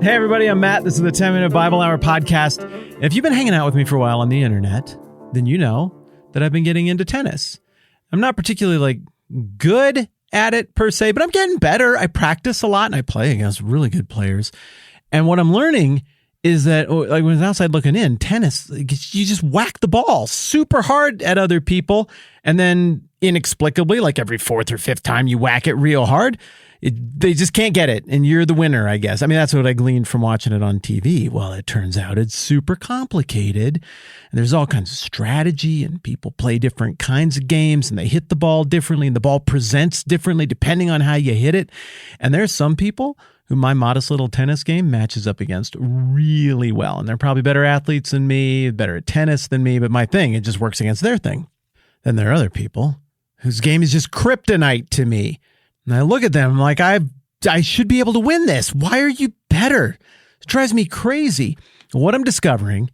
Hey everybody, I'm Matt. This is the 10-Minute Bible Hour podcast. If you've been hanging out with me for a while on the internet, then you know that I've been getting into tennis. I'm not particularly good at it per se, but I'm getting better. I practice a lot and I play against really good players. And what I'm learning is that, when I was outside looking in, tennis, you just whack the ball super hard at other people, and then inexplicably, like every fourth or fifth time you whack it real hard, they just can't get it, and you're the winner, I guess. I mean, that's what I gleaned from watching it on TV. Well, it turns out it's super complicated, and there's all kinds of strategy, and people play different kinds of games, and they hit the ball differently, and the ball presents differently depending on how you hit it. And there's some people who my modest little tennis game matches up against really well, and they're probably better athletes than me, better at tennis than me, but my thing, it just works against their thing. Then there are other people whose game is just kryptonite to me. And I look at them like, I should be able to win this. Why are you better? It drives me crazy. What I'm discovering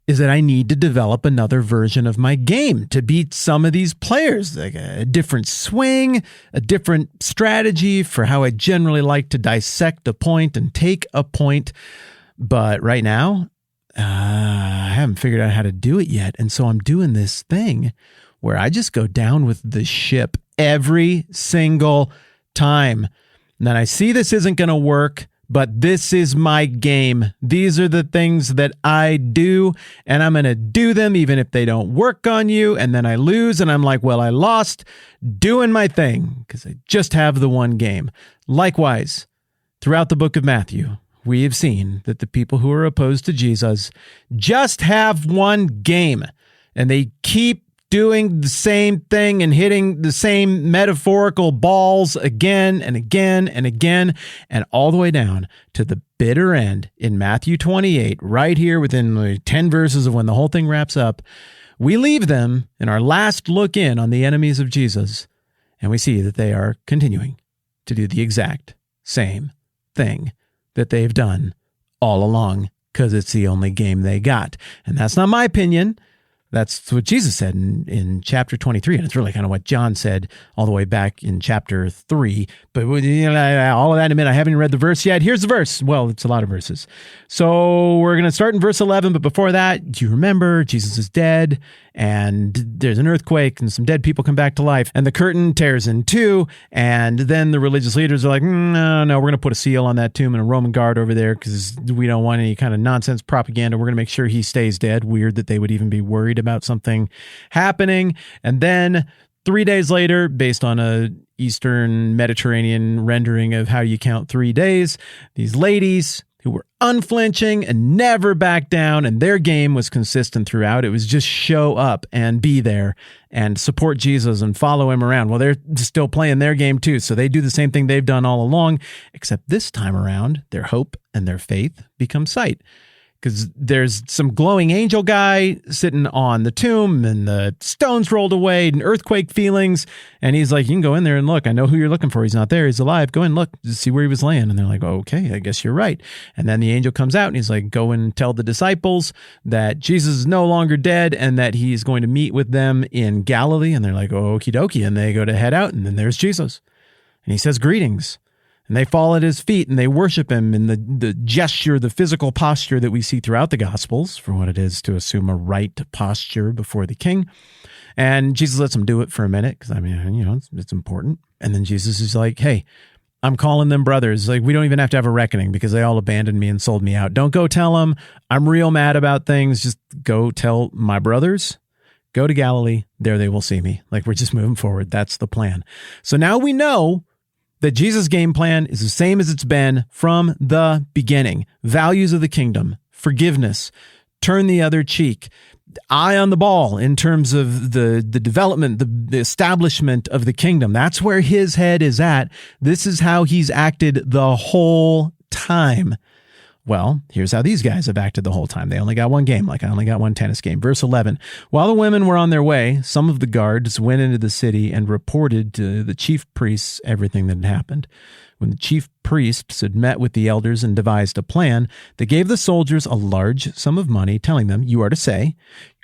is that I need to develop another version of my game to beat some of these players, like a different swing, a different strategy for how I generally like to dissect a point and take a point. But right now, I haven't figured out how to do it yet. And so I'm doing this thing where I just go down with the ship every single time. And then I see this isn't going to work, but this is my game. These are the things that I do, and I'm going to do them even if they don't work on you. And then I lose, and I'm like, well, I lost doing my thing because I just have the one game. Likewise, throughout the book of Matthew, we have seen that the people who are opposed to Jesus just have one game, and they keep doing the same thing and hitting the same metaphorical balls again and again and again, and all the way down to the bitter end in Matthew 28, right here within 10 verses of when the whole thing wraps up. We leave them in our last look in on the enemies of Jesus, and we see that they are continuing to do the exact same thing that they've done all along, because it's the only game they got. And that's not my opinion. That's what Jesus said in chapter 23, and it's really kind of what John said all the way back in chapter 3. But all of that in a minute. I haven't even read the verse yet. Here's the verse. Well, it's a lot of verses. So we're going to start in verse 11, but before that, do you remember Jesus is dead, and there's an earthquake, and some dead people come back to life, and the curtain tears in two, and then the religious leaders are like, no, we're going to put a seal on that tomb and a Roman guard over there because we don't want any kind of nonsense propaganda. We're going to make sure he stays dead. Weird that they would even be worried about something happening. And then 3 days later, based on a Eastern Mediterranean rendering of how you count 3 days, these ladies who were unflinching and never back down, and their game was consistent throughout. It was just show up and be there and support Jesus and follow him around. Well, they're still playing their game too, so they do the same thing they've done all along, except this time around, their hope and their faith become sight. Because there's some glowing angel guy sitting on the tomb, and the stones rolled away, and earthquake feelings. And he's like, you can go in there and look. I know who you're looking for. He's not there. He's alive. Go and look. See where he was laying. And they're like, oh, okay, I guess you're right. And then the angel comes out, and he's like, go and tell the disciples that Jesus is no longer dead, and that he's going to meet with them in Galilee. And they're like, oh, okie dokie. And they go to head out, and then there's Jesus. And he says, greetings. And they fall at his feet and they worship him in the gesture, the physical posture that we see throughout the Gospels for what it is to assume a right posture before the king. And Jesus lets them do it for a minute because, it's important. And then Jesus is like, hey, I'm calling them brothers. Like, we don't even have to have a reckoning because they all abandoned me and sold me out. Don't go tell them I'm real mad about things. Just go tell my brothers. Go to Galilee. There they will see me. Like, we're just moving forward. That's the plan. So now we know that Jesus' game plan is the same as it's been from the beginning. Values of the kingdom, forgiveness, turn the other cheek, eye on the ball in terms of the development, the establishment of the kingdom. That's where his head is at. This is how he's acted the whole time. Well, here's how these guys have acted the whole time. They only got one game, like I only got one tennis game. Verse 11, while the women were on their way, some of the guards went into the city and reported to the chief priests everything that had happened. When the chief priests had met with the elders and devised a plan, they gave the soldiers a large sum of money, telling them, you are to say,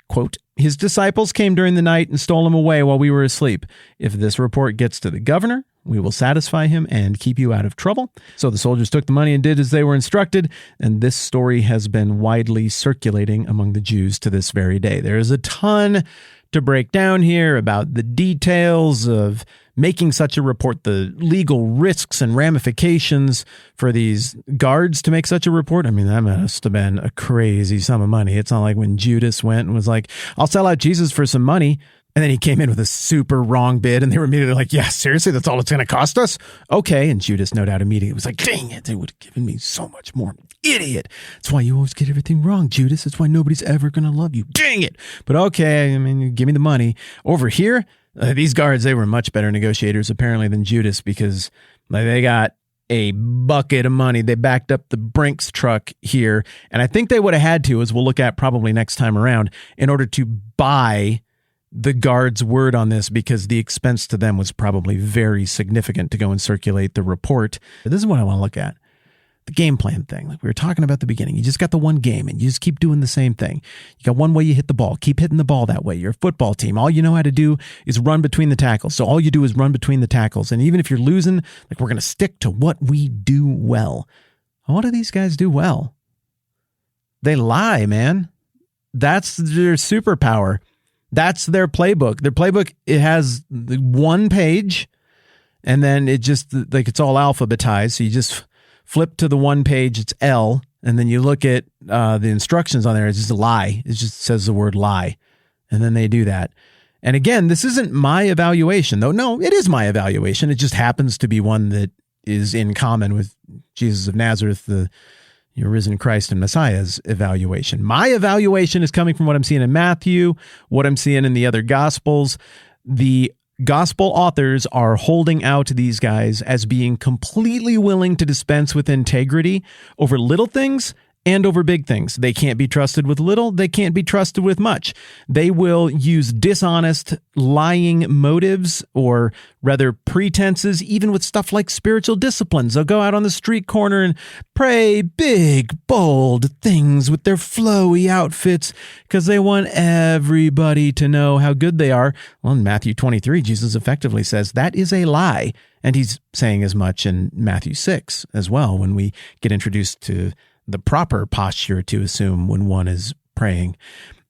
quote, his disciples came during the night and stole him away while we were asleep. If this report gets to the governor, We will satisfy him and keep you out of trouble." So the soldiers took the money and did as they were instructed, and this story has been widely circulating among the Jews to this very day. There is a ton to break down here about the details of making such a report, the legal risks and ramifications for these guards to make such a report. I mean, that must have been a crazy sum of money. It's not like when Judas went and was like, "I'll sell out Jesus for some money." And then he came in with a super wrong bid, and they were immediately like, "Yeah, seriously, that's all it's going to cost us? Okay." And Judas, no doubt, immediately was like, "Dang it, they would have given me so much more. Idiot. That's why you always get everything wrong, Judas. That's why nobody's ever going to love you. Dang it. But okay, I mean, give me the money." Over here, these guards, they were much better negotiators, apparently, than Judas, because they got a bucket of money. They backed up the Brinks truck here. And I think they would have had to, as we'll look at probably next time around, in order to buy the guard's word on this, because the expense to them was probably very significant to go and circulate the report. This is what I want to look at. The game plan thing, like we were talking about at the beginning. You just got the one game and you just keep doing the same thing. You got one way you hit the ball. Keep hitting the ball that way. You're a football team. All you know how to do is run between the tackles. So all you do is run between the tackles. And even if you're losing, like, we're going to stick to what we do well. What do these guys do well? They lie, man. That's their superpower. That's their playbook. Their playbook, it has one page, and then it just, like, it's all alphabetized. So you just flip to the one page, it's L, and then you look at the instructions on there, it's just a lie. It just says the word lie. And then they do that. And again, this isn't my evaluation, though. No, it is my evaluation. It just happens to be one that is in common with Jesus of Nazareth, your risen Christ and Messiah's evaluation. My evaluation is coming from what I'm seeing in Matthew, what I'm seeing in the other Gospels. The Gospel authors are holding out these guys as being completely willing to dispense with integrity over little things and over big things. They can't be trusted with little. They can't be trusted with much. They will use dishonest, lying motives, or rather pretenses, even with stuff like spiritual disciplines. They'll go out on the street corner and pray big, bold things with their flowy outfits because they want everybody to know how good they are. Well, in Matthew 23, Jesus effectively says that is a lie. And he's saying as much in Matthew 6 as well, when we get introduced to the proper posture to assume when one is praying.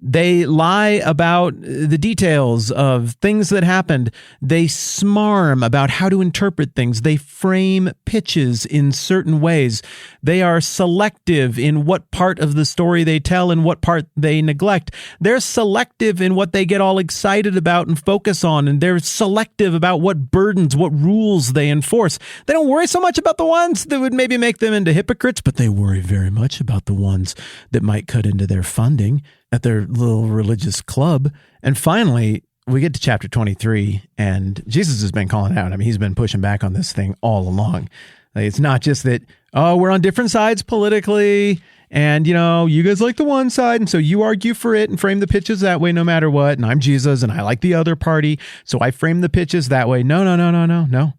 They lie about the details of things that happened. They smarm about how to interpret things. They frame pitches in certain ways. They are selective in what part of the story they tell and what part they neglect. They're selective in what they get all excited about and focus on, and they're selective about what burdens, what rules they enforce. They don't worry so much about the ones that would maybe make them into hypocrites, but they worry very much about the ones that might cut into their funding at their little religious club. And finally, we get to chapter 23, and Jesus has been calling out. I mean, he's been pushing back on this thing all along. Like, it's not just that, oh, we're on different sides politically, and, you know, you guys like the one side, and so you argue for it and frame the pitches that way no matter what, and I'm Jesus, and I like the other party, so I frame the pitches that way. No.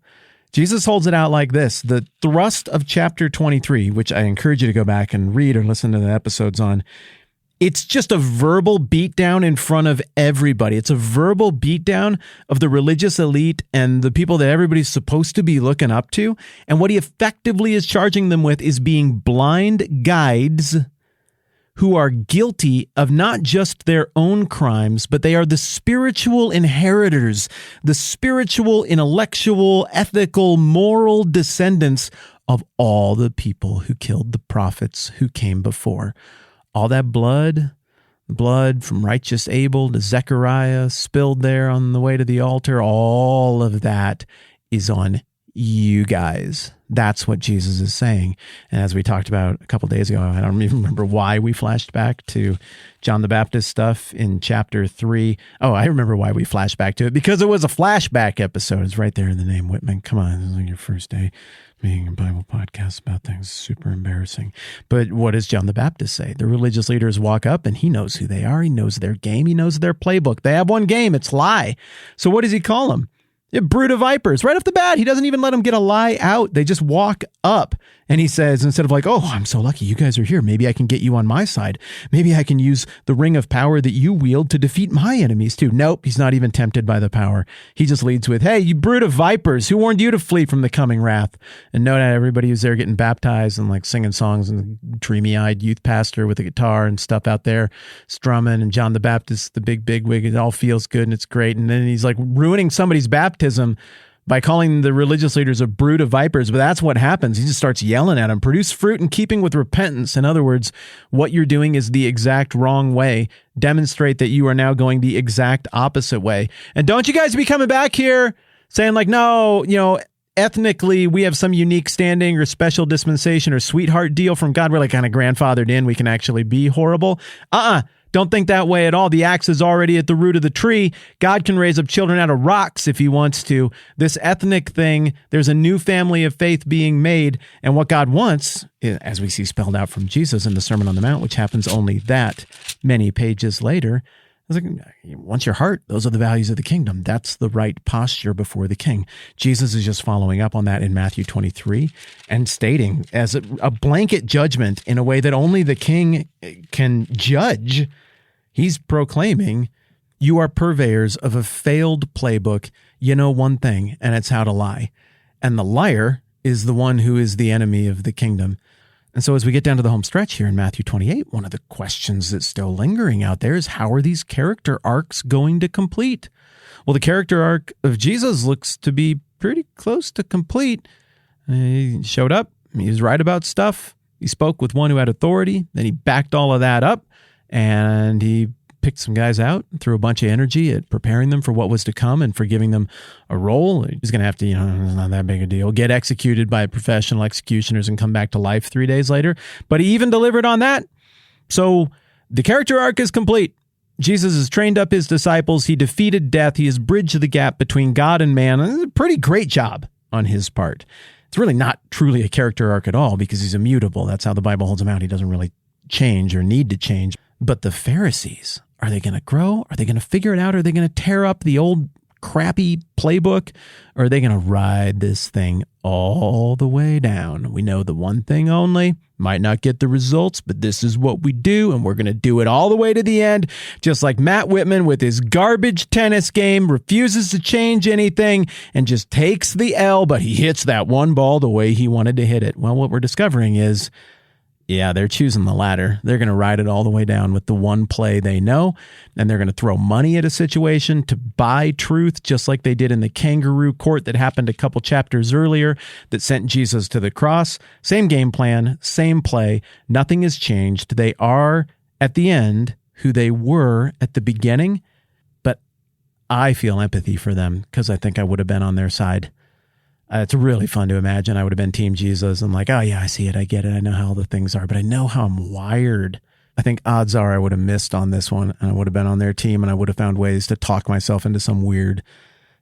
Jesus holds it out like this. The thrust of chapter 23, which I encourage you to go back and read or listen to the episodes on, it's just a verbal beatdown in front of everybody. It's a verbal beatdown of the religious elite and the people that everybody's supposed to be looking up to. And what he effectively is charging them with is being blind guides who are guilty of not just their own crimes, but they are the spiritual inheritors, the spiritual, intellectual, ethical, moral descendants of all the people who killed the prophets who came before. All that blood from righteous Abel to Zechariah spilled there on the way to the altar, all of that is on you guys. That's what Jesus is saying. And as we talked about a couple days ago, I don't even remember why we flashed back to John the Baptist stuff in chapter 3. Oh, I remember why we flashed back to it, because it was a flashback episode. It's right there in the name, Whitman. Come on, this is like your first day being a Bible podcast about things. Super embarrassing. But what does John the Baptist say? The religious leaders walk up and he knows who they are. He knows their game. He knows their playbook. They have one game. It's lie. So what does he call them? A brood of vipers. Right off the bat, he doesn't even let them get a lie out. They just walk up and he says, instead of like, oh, I'm so lucky you guys are here. Maybe I can get you on my side. Maybe I can use the ring of power that you wield to defeat my enemies too. Nope, he's not even tempted by the power. He just leads with, hey, you brood of vipers, who warned you to flee from the coming wrath? And no doubt everybody who's there getting baptized and like singing songs, and the dreamy-eyed youth pastor with a guitar and stuff out there strumming, and John the Baptist, the big wig, it all feels good and it's great. And then he's like ruining somebody's baptism by calling the religious leaders a brood of vipers. But that's what happens. He just starts yelling at them. Produce fruit in keeping with repentance. In other words, what you're doing is the exact wrong way. Demonstrate that you are now going the exact opposite way. And don't you guys be coming back here saying like, no, ethnically, we have some unique standing or special dispensation or sweetheart deal from God. We're like kind of grandfathered in. We can actually be horrible. Don't think that way at all. The axe is already at the root of the tree. God can raise up children out of rocks if he wants to. This ethnic thing, there's a new family of faith being made. And what God wants, as we see spelled out from Jesus in the Sermon on the Mount, which happens only that many pages later, is like, once your heart, those are the values of the kingdom. That's the right posture before the king. Jesus is just following up on that in Matthew 23 and stating as a blanket judgment in a way that only the king can judge. He's proclaiming, you are purveyors of a failed playbook. You know one thing, and it's how to lie. And the liar is the one who is the enemy of the kingdom. And so as we get down to the home stretch here in Matthew 28, one of the questions that's still lingering out there is, how are these character arcs going to complete? Well, the character arc of Jesus looks to be pretty close to complete. He showed up. He was right about stuff. He spoke with one who had authority. Then he backed all of that up, and he picked some guys out, threw a bunch of energy at preparing them for what was to come and for giving them a role. He's going to have to, it's not that big a deal, get executed by professional executioners and come back to life 3 days later. But he even delivered on that. So the character arc is complete. Jesus has trained up his disciples. He defeated death. He has bridged the gap between God and man. And it's a pretty great job on his part. It's really not truly a character arc at all because he's immutable. That's how the Bible holds him out. He doesn't really change or need to change. But the Pharisees, are they going to grow? Are they going to figure it out? Are they going to tear up the old crappy playbook? Or are they going to ride this thing all the way down? We know the one thing only, might not get the results, but this is what we do, and we're going to do it all the way to the end. Just like Matt Whitman with his garbage tennis game, refuses to change anything and just takes the L, but he hits that one ball the way he wanted to hit it. Well, what we're discovering is, yeah, they're choosing the latter. They're going to ride it all the way down with the one play they know, and they're going to throw money at a situation to buy truth, just like they did in the kangaroo court that happened a couple chapters earlier that sent Jesus to the cross. Same game plan, same play. Nothing has changed. They are, at the end, who they were at the beginning, but I feel empathy for them because I think I would have been on their side. It's really fun to imagine I would have been Team Jesus and like, oh yeah, I see it. I get it. I know how the things are, but I know how I'm wired. I think odds are I would have missed on this one and I would have been on their team and I would have found ways to talk myself into some weird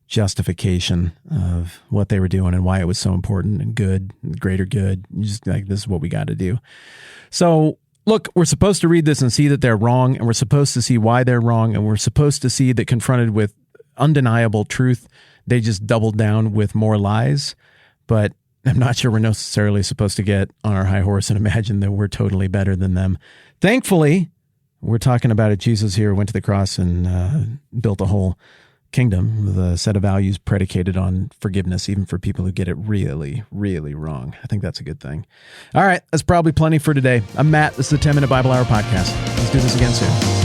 justification of what they were doing and why it was so important and good, greater good. Just like, this is what we got to do. So look, we're supposed to read this and see that they're wrong, and we're supposed to see why they're wrong, and we're supposed to see that confronted with undeniable truth, they just doubled down with more lies. But I'm not sure we're necessarily supposed to get on our high horse and imagine that we're totally better than them. Thankfully, we're talking about it. Jesus here went to the cross and built a whole kingdom with a set of values predicated on forgiveness, even for people who get it really, really wrong. I think that's a good thing. All right, that's probably plenty for today. I'm Matt. This is the 10-Minute Bible Hour Podcast. Let's do this again soon.